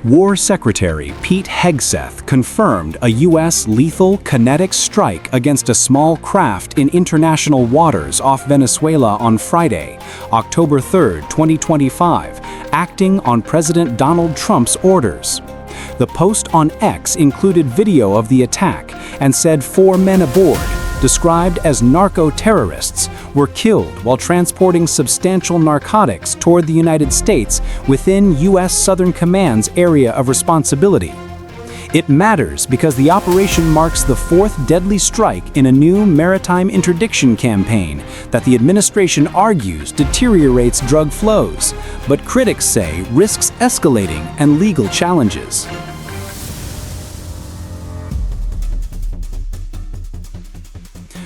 War Secretary Pete Hegseth confirmed a U.S. lethal kinetic strike against a small craft in international waters off Venezuela on Friday, October 3, 2025, acting on President Donald Trump's orders. The post on X included video of the attack and said 4 men aboard, described as narco-terrorists, were killed while transporting substantial narcotics toward the United States within U.S. Southern Command's area of responsibility. It matters because the operation marks the 4th deadly strike in a new maritime interdiction campaign that the administration argues deteriorates drug flows, but critics say risks escalating and legal challenges.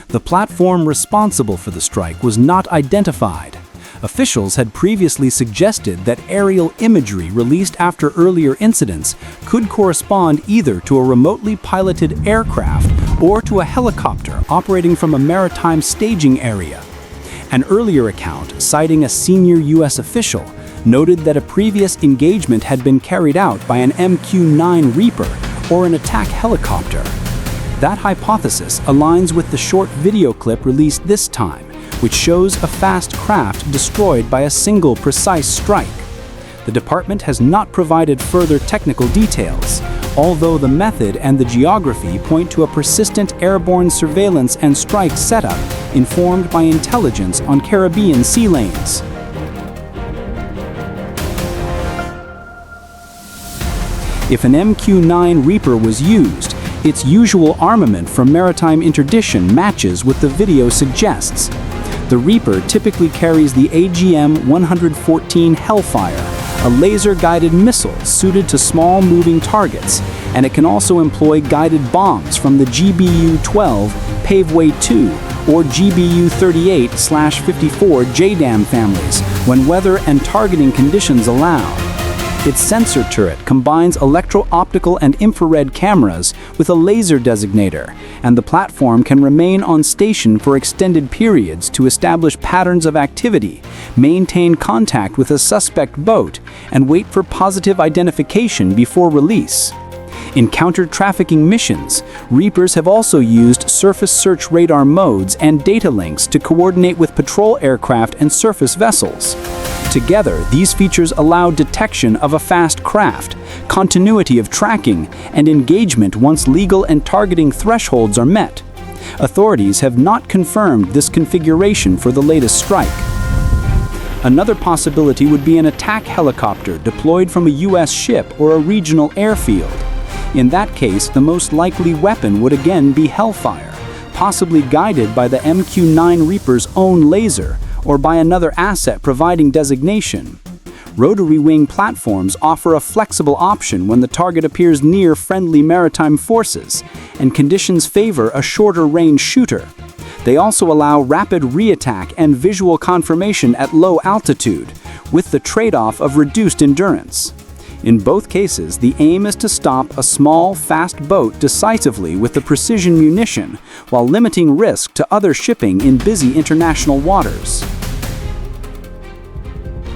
The platform responsible for the strike was not identified. Officials had previously suggested that aerial imagery released after earlier incidents could correspond either to a remotely piloted aircraft or to a helicopter operating from a maritime staging area. An earlier account, citing a senior U.S. official, noted that a previous engagement had been carried out by an MQ-9 Reaper or an attack helicopter. That hypothesis aligns with the short video clip released this time, which shows a fast craft destroyed by a single precise strike. The department has not provided further technical details, although the method and the geography point to a persistent airborne surveillance and strike setup informed by intelligence on Caribbean sea lanes. If an MQ-9 Reaper was used, its usual armament for maritime interdiction matches what the video suggests. The Reaper typically carries the AGM-114 Hellfire, a laser-guided missile suited to small moving targets, and it can also employ guided bombs from the GBU-12 Paveway 2 or GBU-38/54 JDAM families when weather and targeting conditions allow. Its sensor turret combines electro-optical and infrared cameras with a laser designator, and the platform can remain on station for extended periods to establish patterns of activity, maintain contact with a suspect boat, and wait for positive identification before release. In counter-trafficking missions, Reapers have also used surface search radar modes and data links to coordinate with patrol aircraft and surface vessels. Together, these features allow detection of a fast craft, continuity of tracking, and engagement once legal and targeting thresholds are met. Authorities have not confirmed this configuration for the latest strike. Another possibility would be an attack helicopter deployed from a U.S. ship or a regional airfield. In that case, the most likely weapon would again be Hellfire, possibly guided by the MQ-9 Reaper's own laser, or by another asset providing designation. Rotary wing platforms offer a flexible option when the target appears near friendly maritime forces, and conditions favor a shorter range shooter. They also allow rapid re-attack and visual confirmation at low altitude, with the trade-off of reduced endurance. In both cases, the aim is to stop a small, fast boat decisively with the precision munition, while limiting risk to other shipping in busy international waters.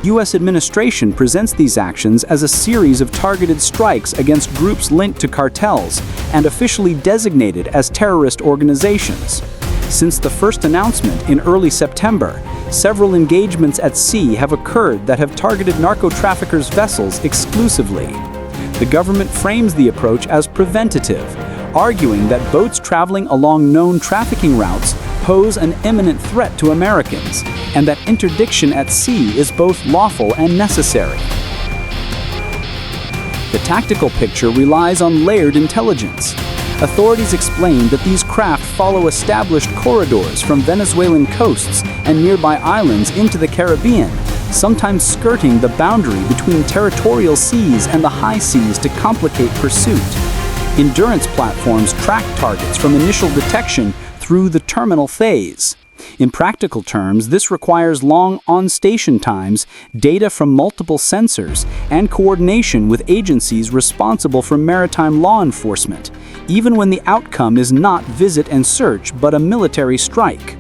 U.S. administration presents these actions as a series of targeted strikes against groups linked to cartels and officially designated as terrorist organizations. Since the first announcement in early September, several engagements at sea have occurred that have targeted narco-traffickers' vessels exclusively. The government frames the approach as preventative, arguing that boats traveling along known trafficking routes pose an imminent threat to Americans, and that interdiction at sea is both lawful and necessary. The tactical picture relies on layered intelligence. Authorities explain that these craft follow established corridors from Venezuelan coasts and nearby islands into the Caribbean, sometimes skirting the boundary between territorial seas and the high seas to complicate pursuit. Endurance platforms track targets from initial detection through the terminal phase. In practical terms, this requires long on-station times, data from multiple sensors, and coordination with agencies responsible for maritime law enforcement, even when the outcome is not visit and search but a military strike.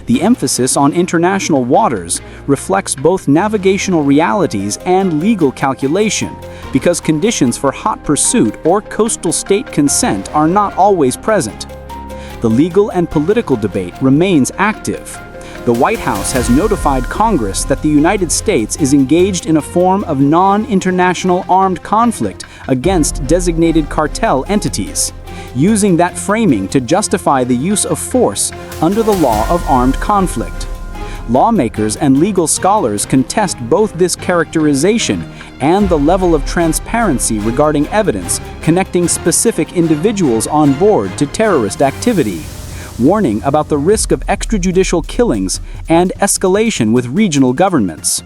The emphasis on international waters reflects both navigational realities and legal calculation, because conditions for hot pursuit or coastal state consent are not always present. The legal and political debate remains active. The White House has notified Congress that the United States is engaged in a form of non-international armed conflict against designated cartel entities, using that framing to justify the use of force under the law of armed conflict. Lawmakers and legal scholars contest both this characterization and the level of transparency regarding evidence connecting specific individuals on board to terrorist activity, warning about the risk of extrajudicial killings and escalation with regional governments.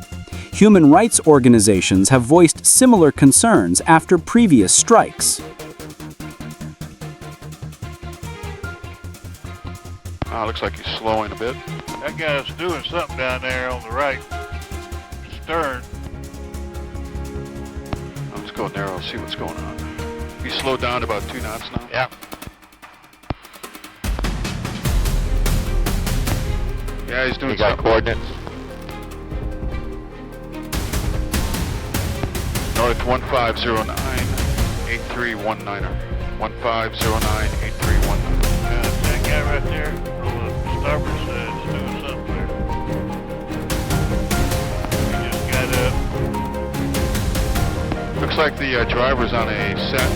Human rights organizations have voiced similar concerns after previous strikes. Looks like he's slowing a bit. That guy's doing something down there on the right stern. Let's go narrow, see what's going on. He's slowed down to about 2 knots now. Yeah. Yeah, he's doing You got something. coordinates? North 1509, 8319er. 1509-8319. That guy right there on the starboard side is doing something there. He just got up. Looks like the driver's on a set.